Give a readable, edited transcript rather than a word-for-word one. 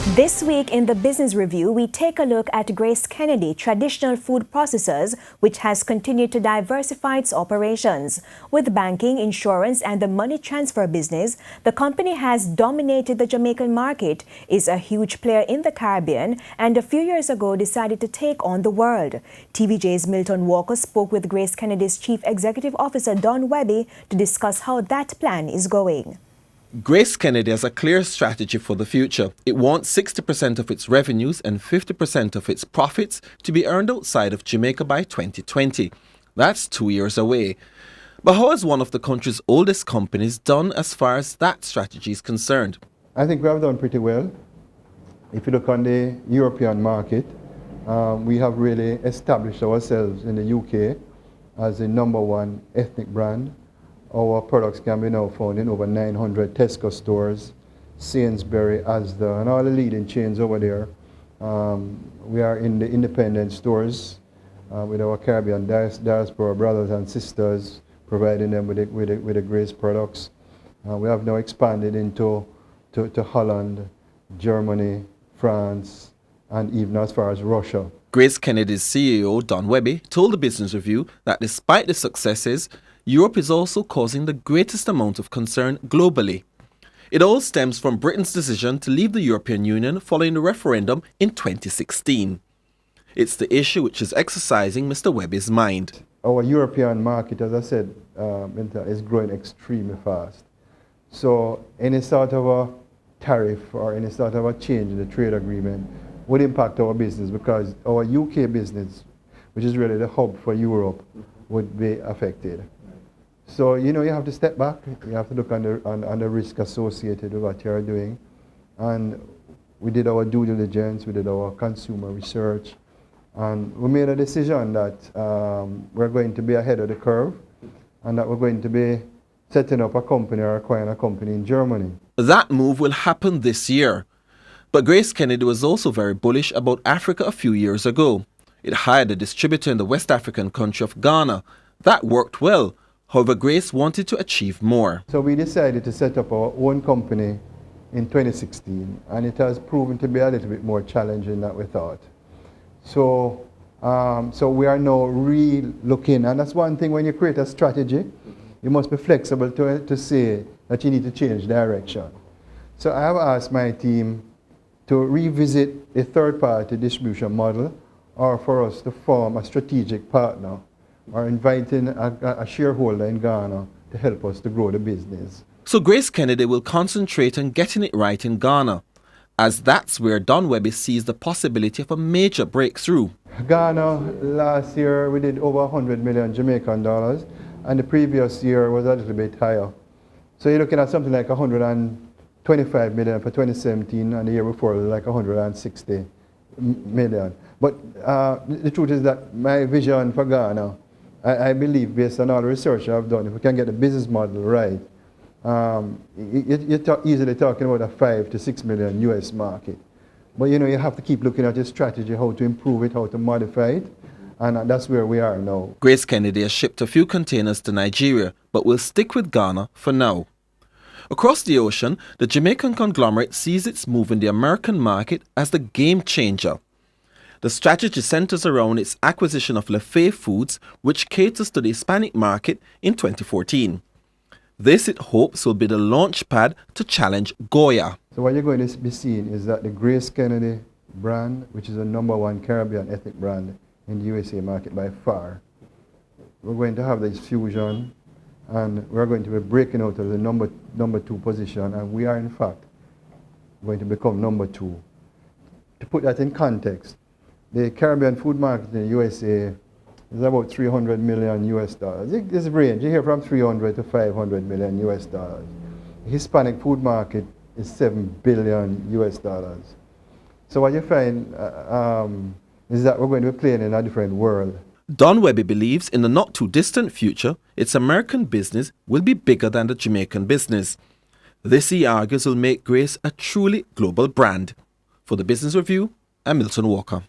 This week in the Business Review, we take a look at Grace Kennedy Traditional Food Processors, which has continued to diversify its operations. With banking, insurance, and the money transfer business, the company has dominated the Jamaican market, is a huge player in the Caribbean, and a few years ago decided to take on the world. TVJ's Milton Walker spoke with Grace Kennedy's Chief Executive Officer Don Webby to discuss how that plan is going. Grace Kennedy has a clear strategy for the future. It wants 60% of its revenues and 50% of its profits to be earned outside of Jamaica by 2020. That's 2 years away. But how has one of the country's oldest companies done as far as that strategy is concerned? I think we have done pretty well. If you look on the European market, we have really established ourselves in the UK as the #1 ethnic brand. Our products can be now found in over 900 Tesco stores, Sainsbury, Asda, and all the leading chains over there. We are in the independent stores with our Caribbean diaspora brothers and sisters, providing them with the Grace products. We have now expanded into Holland, Germany, France, and even as far as Russia. Grace Kennedy's CEO, Don Webby, told the Business Review that despite the successes, Europe is also causing the greatest amount of concern globally. It all stems from Britain's decision to leave the European Union following the referendum in 2016. It's the issue which is exercising Mr. Webby's mind. Our European market, as I said, is growing extremely fast. So any sort of a tariff or any sort of a change in the trade agreement would impact our business, because our UK business, which is really the hub for Europe, would be affected. So, you have to step back. You have to look on the risk associated with what you're doing. And we did our due diligence, we did our consumer research, and we made a decision that we're going to be ahead of the curve and that we're going to be setting up a company or acquiring a company in Germany. That move will happen this year. But Grace Kennedy was also very bullish about Africa a few years ago. It hired a distributor in the West African country of Ghana. That worked well. However, Grace wanted to achieve more. So we decided to set up our own company in 2016, and it has proven to be a little bit more challenging than we thought. So, we are now re-looking, and that's one thing when you create a strategy, you must be flexible to say that you need to change direction. So I have asked my team to revisit a third-party distribution model, or for us to form a strategic partner, or inviting a shareholder in Ghana to help us to grow the business. So Grace Kennedy will concentrate on getting it right in Ghana, as that's where Don Webby sees the possibility of a major breakthrough. Ghana, last year we did over 100 million Jamaican dollars, and the previous year was a little bit higher. So you're looking at something like 125 million for 2017, and the year before it was like 160 million. But the truth is that my vision for Ghana, I believe, based on all the research I've done, if we can get the business model right, you're easily talking about a 5 to 6 million US market. But you have to keep looking at your strategy, how to improve it, how to modify it, and that's where we are now. Grace Kennedy has shipped a few containers to Nigeria, but will stick with Ghana for now. Across the ocean, the Jamaican conglomerate sees its move in the American market as the game changer. The strategy centers around its acquisition of Lefay Foods, which caters to the Hispanic market, in 2014. This, it hopes, will be the launch pad to challenge Goya. So what you're going to be seeing is that the Grace Kennedy brand, which is the #1 Caribbean ethnic brand in the USA market by far, we're going to have this fusion, and we're going to be breaking out of the number 2 position, and we are in fact going to become #2. To put that in context, the Caribbean food market in the USA is about 300 million US dollars. This range, you hear from 300 to 500 million US dollars. The Hispanic food market is 7 billion US dollars. So what you find is that we're going to be playing in a different world. Don Webby believes in the not too distant future, its American business will be bigger than the Jamaican business. This, he argues, will make Grace a truly global brand. For the Business Review, I'm Milton Walker.